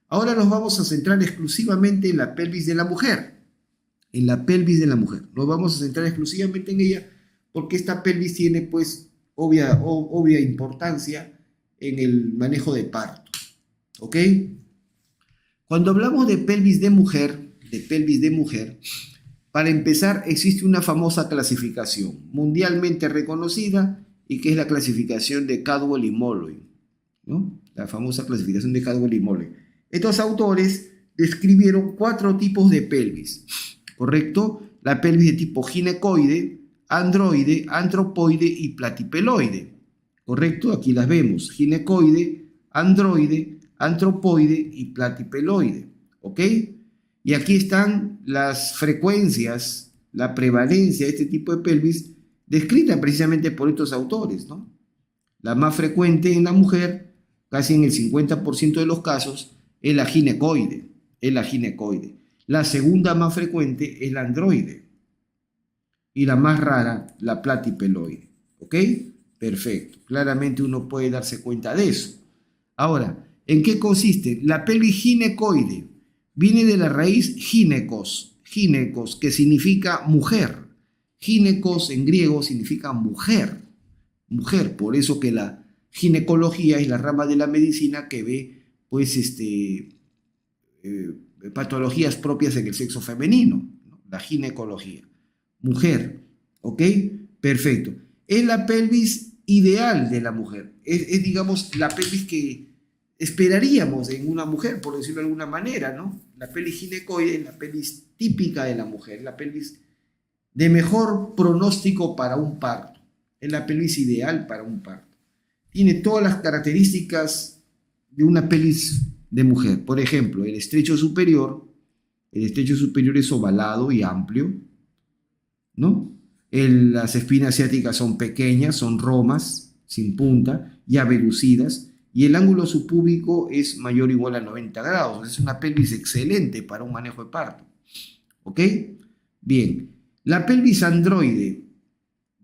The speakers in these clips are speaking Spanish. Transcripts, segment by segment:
Ahora nos vamos a centrar exclusivamente en la pelvis de la mujer. En la pelvis de la mujer. Nos vamos a centrar exclusivamente en ella porque esta pelvis tiene pues obvia importancia en el manejo de parto. ¿Ok? Cuando hablamos de pelvis de mujer, para empezar existe una famosa clasificación mundialmente reconocida y que es la clasificación de Caldwell y Molloy, ¿no? La famosa clasificación de Caldwell y Molloy. Estos autores describieron 4 tipos de pelvis, ¿correcto? La pelvis de tipo ginecoide, androide, antropoide y platipeloide, ¿correcto? Aquí las vemos, ginecoide, androide, antropoide y platipeloide, ¿ok? Y aquí están las frecuencias, la prevalencia de este tipo de pelvis descrita precisamente por estos autores, ¿no? La más frecuente en la mujer, casi en el 50% de los casos, es la ginecoide, La segunda más frecuente es la androide. Y la más rara, la platipeloide. ¿Ok? Perfecto. Claramente uno puede darse cuenta de eso. Ahora, ¿en qué consiste? La pelvis ginecoide viene de la raíz ginekos, que significa mujer. Ginekos en griego significa mujer. Mujer, por eso que la ginecología es la rama de la medicina que ve, pues, patologías propias en el sexo femenino, ¿no? La ginecología. Mujer, ¿ok? Perfecto. Es la pelvis ideal de la mujer. Es, digamos, la pelvis que esperaríamos en una mujer, por decirlo de alguna manera, ¿no? La pelvis ginecoide es la pelvis típica de la mujer, la pelvis de mejor pronóstico para un parto. Es la pelvis ideal para un parto. Tiene todas las características de una pelvis de mujer. Por ejemplo, el estrecho superior es ovalado y amplio, ¿no? Las espinas ciáticas son pequeñas, son romas, sin punta y abducidas, y el ángulo subpúbico es mayor o igual a 90 grados. Es una pelvis excelente para un manejo de parto. ¿Ok? Bien. La pelvis androide,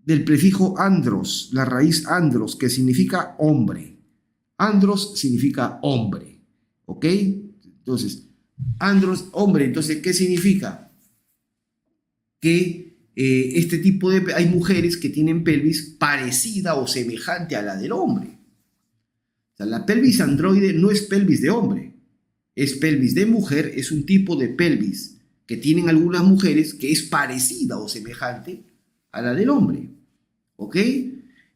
del prefijo andros, la raíz andros, que significa hombre. Andros significa hombre. ¿Ok? Entonces, andros, hombre. Entonces, ¿qué significa? Que este tipo de... Hay mujeres que tienen pelvis parecida o semejante a la del hombre. O sea, la pelvis androide no es pelvis de hombre, es pelvis de mujer, es un tipo de pelvis que tienen algunas mujeres que es parecida o semejante a la del hombre. ¿Ok?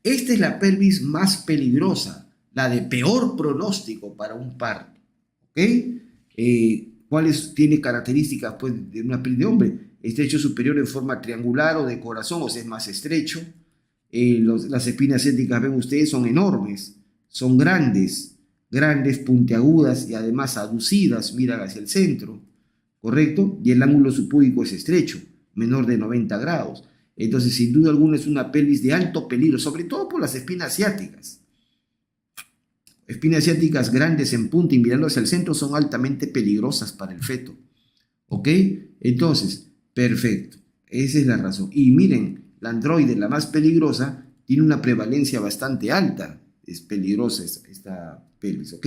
Esta es la pelvis más peligrosa, la de peor pronóstico para un parto. ¿Ok? ¿Cuáles tiene características pues, de una pelvis de hombre? Estrecho superior en forma triangular o de corazón, o sea, es más estrecho. Las espinas ciáticas, ven ustedes, son enormes, son grandes, puntiagudas y además aducidas, miran hacia el centro, ¿correcto? Y el ángulo subpúbico es estrecho, menor de 90 grados. Entonces, sin duda alguna, es una pelvis de alto peligro, sobre todo por las espinas ciáticas. Espinas ciáticas grandes en punta y mirando hacia el centro son altamente peligrosas para el feto. ¿Ok? Entonces, perfecto. Esa es la razón. Y miren, la androide, la más peligrosa, tiene una prevalencia bastante alta. Es peligrosa esta pelvis. ¿Ok?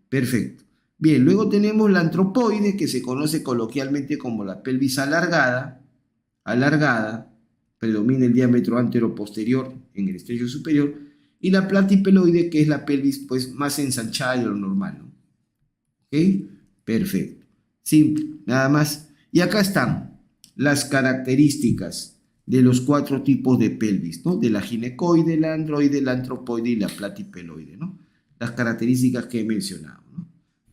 Perfecto. Bien, luego tenemos la antropoide, que se conoce coloquialmente como la pelvis alargada. Predomina el diámetro antero-posterior en el estrecho superior. Y la platipeloide, que es la pelvis pues, más ensanchada de lo normal, ¿no? ¿Ok? Perfecto. Simple, nada más. Y acá están las características de los 4 tipos de pelvis, ¿no? De la ginecoide, la androide, la antropoide y la platipeloide, ¿no? Las características que he mencionado, ¿no?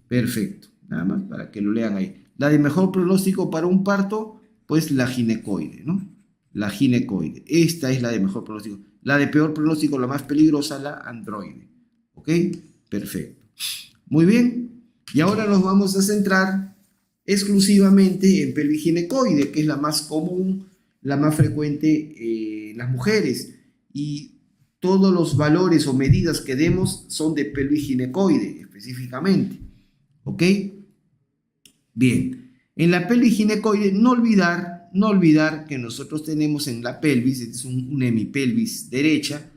Perfecto, nada más para que lo lean ahí. La de mejor pronóstico para un parto, pues la ginecoide, ¿no? La ginecoide. Esta es la de mejor pronóstico. La de peor pronóstico, la más peligrosa, la androide. ¿Ok? Perfecto. Muy bien. Y ahora nos vamos a centrar exclusivamente en pelvis ginecoide, que es la más común, la más frecuente en las mujeres. Y todos los valores o medidas que demos son de pelvis ginecoide específicamente. ¿Ok? Bien. En la pelvis ginecoide, no olvidar que nosotros tenemos en la pelvis, este es un hemipelvis derecha.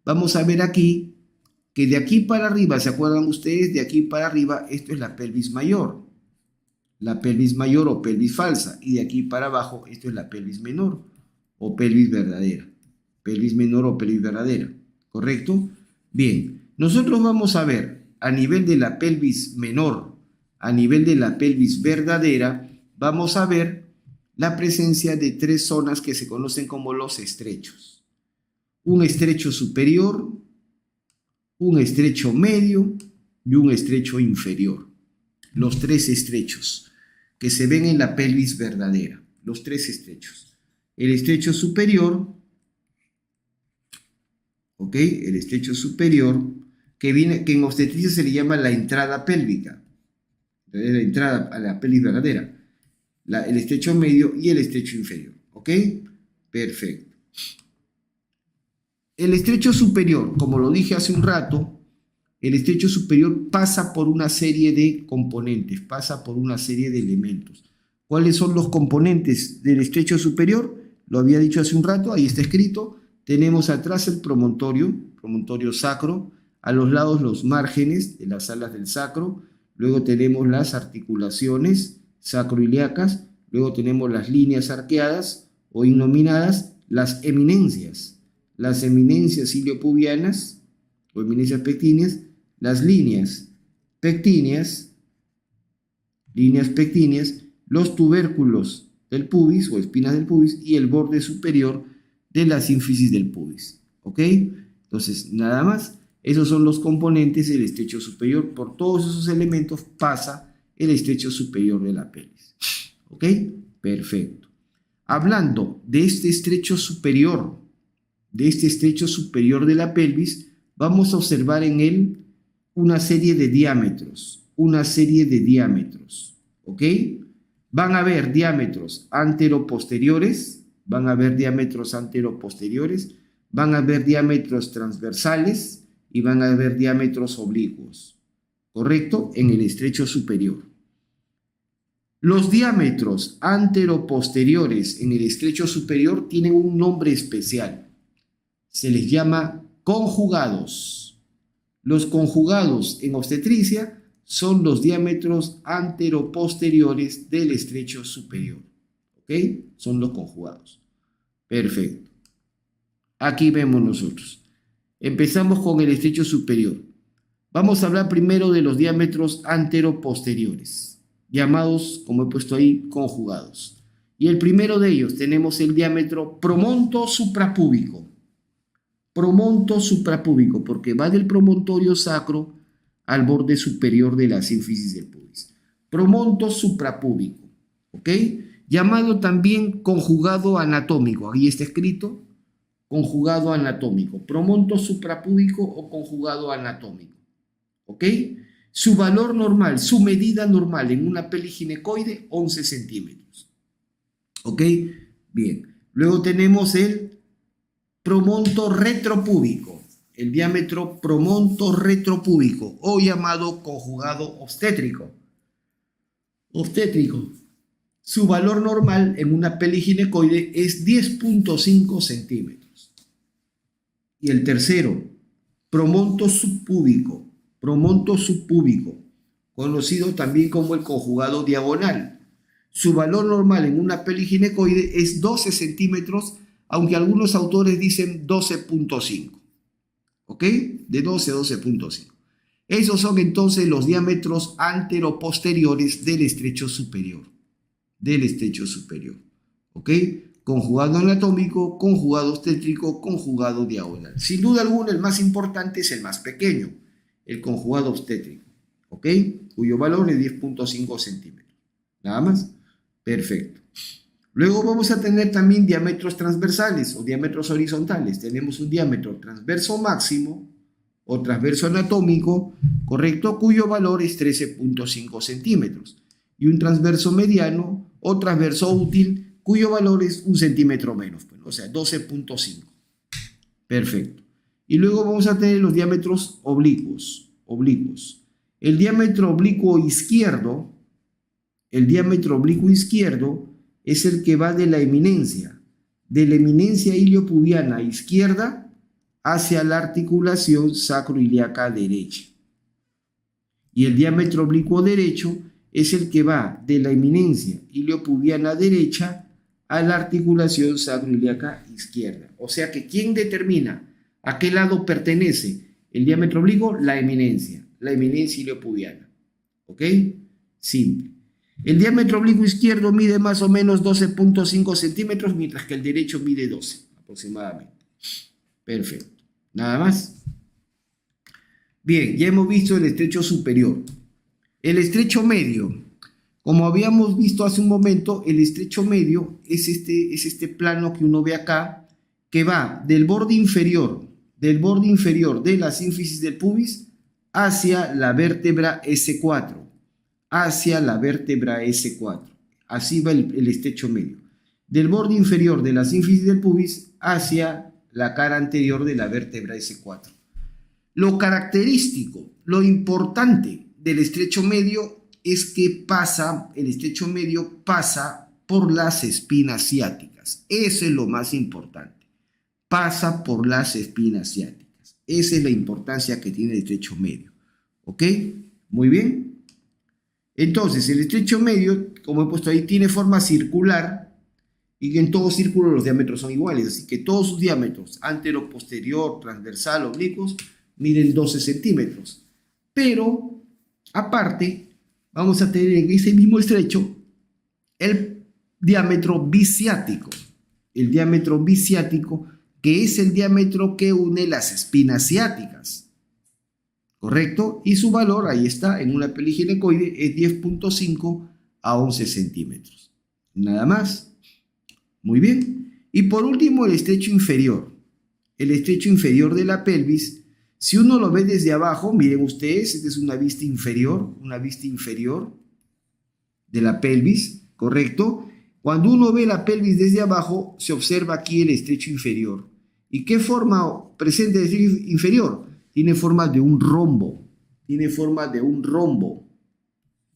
Vamos a ver aquí que de aquí para arriba, ¿se acuerdan ustedes? De aquí para arriba, esto es la pelvis mayor. La pelvis mayor o pelvis falsa. Y de aquí para abajo, esto es la pelvis menor o pelvis verdadera. Pelvis menor o pelvis verdadera. ¿Correcto? Bien. Nosotros vamos a ver a nivel de la pelvis menor, a nivel de la pelvis verdadera, vamos a ver la presencia de tres zonas que se conocen como los estrechos. Un estrecho superior, un estrecho medio y un estrecho inferior. Los tres estrechos que se ven en la pelvis verdadera. Los tres estrechos. El estrecho superior, ¿ok? El estrecho superior, que en obstetricia se le llama la entrada pélvica. La entrada a la pelvis verdadera. El estrecho medio y el estrecho inferior. ¿Ok? Perfecto. El estrecho superior, como lo dije hace un rato, el estrecho superior pasa por una serie de componentes, pasa por una serie de elementos. ¿Cuáles son los componentes del estrecho superior? Lo había dicho hace un rato, ahí está escrito. Tenemos atrás el promontorio sacro, a los lados los márgenes de las alas del sacro, luego tenemos las articulaciones sacroiliacas, luego tenemos las líneas arqueadas o innominadas, las eminencias iliopubianas o eminencias pectíneas, las líneas pectíneas, los tubérculos del pubis o espinas del pubis y el borde superior de la sínfisis del pubis. ¿Ok? Entonces, nada más, esos son los componentes del estrecho superior. Por todos esos elementos pasa el estrecho superior de la pelvis. ¿Ok? Perfecto. Hablando de este estrecho superior, de la pelvis, vamos a observar en él una serie de diámetros, ¿ok? Van a haber diámetros anteroposteriores, van a haber diámetros transversales y van a haber diámetros oblicuos, ¿correcto? En el estrecho superior. Los diámetros anteroposteriores en el estrecho superior tienen un nombre especial. Se les llama conjugados. Los conjugados en obstetricia son los diámetros anteroposteriores del estrecho superior. ¿Ok? Son los conjugados. Perfecto. Aquí vemos nosotros. Empezamos con el estrecho superior. Vamos a hablar primero de los diámetros anteroposteriores, llamados, como he puesto ahí, conjugados. Y el primero de ellos tenemos el diámetro promonto suprapúbico. Promonto suprapúbico, porque va del promontorio sacro al borde superior de la sínfisis del pubis. Promonto suprapúbico, ¿ok? Llamado también conjugado anatómico. Ahí está escrito, conjugado anatómico. Promonto suprapúbico o conjugado anatómico, ¿ok? Su valor normal, su medida normal en una peliginecoide, 11 centímetros. ¿Ok? Bien. Luego tenemos el promonto retropúbico, el diámetro promonto retropúbico o llamado conjugado obstétrico. Su valor normal en una peliginecoide es 10.5 centímetros. Y el tercero, promonto subpúbico, conocido también como el conjugado diagonal. Su valor normal en una peliginecoide es 12 centímetros, aunque algunos autores dicen 12.5. ¿Ok? De 12 a 12.5. Esos son entonces los diámetros anteroposteriores del estrecho superior. ¿Ok? Conjugado anatómico, conjugado obstétrico, conjugado diagonal. Sin duda alguna, el más importante es el más pequeño, el conjugado obstétrico, ¿ok? Cuyo valor es 10.5 centímetros. Nada más. Perfecto. Luego vamos a tener también diámetros transversales o diámetros horizontales. Tenemos un diámetro transverso máximo o transverso anatómico, ¿correcto? Cuyo valor es 13.5 centímetros. Y un transverso mediano o transverso útil, cuyo valor es 1 centímetro menos, o sea, 12.5. Perfecto. Y luego vamos a tener los diámetros oblicuos. El diámetro oblicuo izquierdo es el que va de la eminencia iliopubiana izquierda hacia la articulación sacroiliaca derecha. Y el diámetro oblicuo derecho es el que va de la eminencia iliopubiana derecha a la articulación sacroiliaca izquierda. O sea que ¿quién determina a qué lado pertenece el diámetro oblicuo? La eminencia iliopubiana. ¿Ok? Simple. El diámetro oblicuo izquierdo mide más o menos 12.5 centímetros, mientras que el derecho mide 12 aproximadamente. Perfecto. Nada más. Bien, ya hemos visto el estrecho superior. El estrecho medio. Como habíamos visto hace un momento, el estrecho medio es este plano que uno ve acá, que va del borde inferior de la sínfisis del pubis hacia la vértebra S4. Hacia la vértebra S4. Así va el estrecho medio. Del borde inferior de la sínfisis del pubis hacia la cara anterior de la vértebra S4. Lo característico, lo importante del estrecho medio es que el estrecho medio pasa por las espinas ciáticas. Eso es lo más importante. Pasa por las espinas ciáticas. Esa es la importancia que tiene el estrecho medio. ¿Ok? Muy bien. Entonces, el estrecho medio, como he puesto ahí, tiene forma circular y en todo círculo los diámetros son iguales. Así que todos sus diámetros, antero, posterior, transversal, oblicuos, miden 12 centímetros. Pero, aparte, vamos a tener en ese mismo estrecho el diámetro biciático. El diámetro biciático, que es el diámetro que une las espinas ciáticas. ¿Correcto? Y su valor, ahí está, en una peliginecoide, es 10.5 a 11 centímetros. Nada más. Muy bien. Y por último, el estrecho inferior. El estrecho inferior de la pelvis. Si uno lo ve desde abajo, miren ustedes, esta es una vista inferior de la pelvis, ¿correcto? Cuando uno ve la pelvis desde abajo, se observa aquí el estrecho inferior. ¿Y qué forma presenta el estrecho inferior? Tiene forma de un rombo.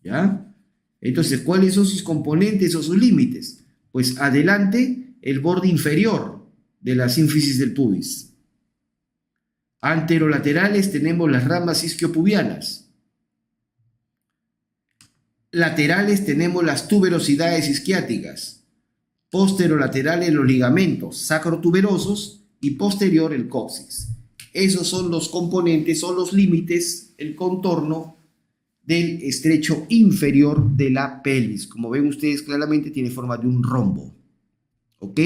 ¿Ya? Entonces, ¿cuáles son sus componentes o sus límites? Pues adelante, el borde inferior de la sínfisis del pubis. Anterolaterales tenemos las ramas isquiopubianas. Laterales tenemos las tuberosidades isquiáticas. Posterolaterales los ligamentos sacrotuberosos y posterior el coxis. Esos son los componentes, son los límites, el contorno del estrecho inferior de la pelvis. Como ven ustedes claramente, tiene forma de un rombo. ¿Ok?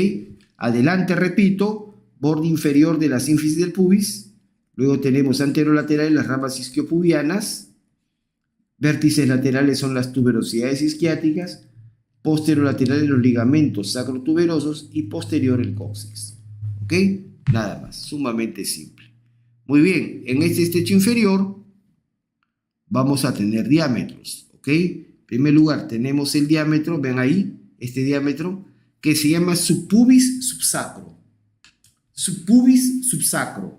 Adelante, repito, borde inferior de la sínfisis del pubis. Luego tenemos anterolaterales las ramas isquiopubianas. Vértices laterales son las tuberosidades isquiáticas. Posterolaterales los ligamentos sacrotuberosos y posterior el coxis. ¿Ok? Nada más, sumamente simple. Muy bien, en este estrecho inferior vamos a tener diámetros, ¿ok? En primer lugar tenemos el diámetro, ven ahí, este diámetro, que se llama subpubis subsacro. Subpubis subsacro,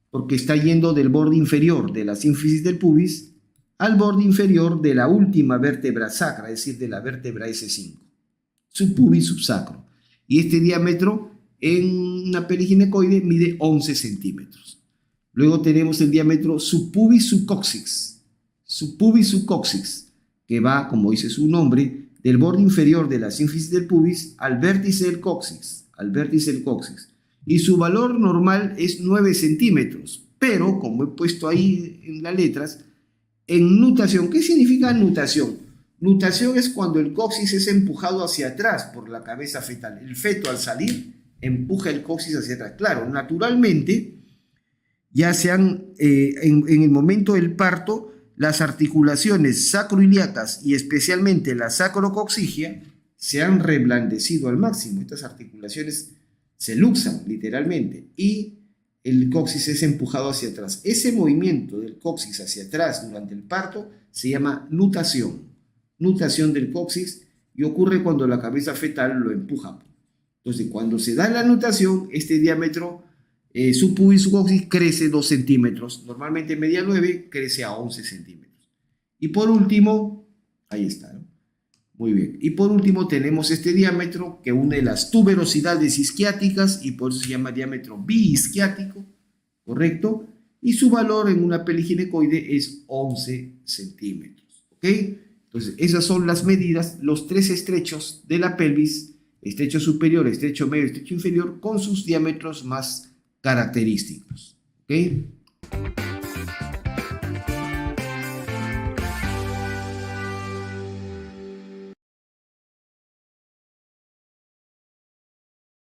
porque está yendo del borde inferior de la sínfisis del pubis al borde inferior de la última vértebra sacra, es decir, de la vértebra S5. Subpubis subsacro. Y este diámetro en una peliginecoide mide 11 centímetros. Luego tenemos el diámetro subpubis subcóccix, que va, como dice su nombre, del borde inferior de la sínfisis del pubis al vértice del coxis, y su valor normal es 9 centímetros, pero como he puesto ahí en las letras, en nutación, ¿qué significa nutación? Nutación es cuando el coxis es empujado hacia atrás por la cabeza fetal. El feto al salir empuja el coxis hacia atrás. Claro, naturalmente, ya sean en el momento del parto, las articulaciones sacroiliacas y especialmente la sacrocoxigia se han reblandecido al máximo. Estas articulaciones se luxan literalmente y el coxis es empujado hacia atrás. Ese movimiento del coxis hacia atrás durante el parto se llama nutación del coxis, y ocurre cuando la cabeza fetal lo empuja. Entonces, cuando se da la nutación, este diámetro subpubis subcoxis crece 2 centímetros, normalmente media 9, crece a 11 centímetros. Y por último, ahí está, ¿no? Muy bien. Y por último tenemos este diámetro que une las tuberosidades isquiáticas y por eso se llama diámetro biisquiático, ¿correcto? Y su valor en una pelvis ginecoide es 11 centímetros, ¿ok? Entonces, esas son las medidas, los tres estrechos de la pelvis, estrecho superior, estrecho medio, estrecho inferior, con sus diámetros más característicos, ¿ok?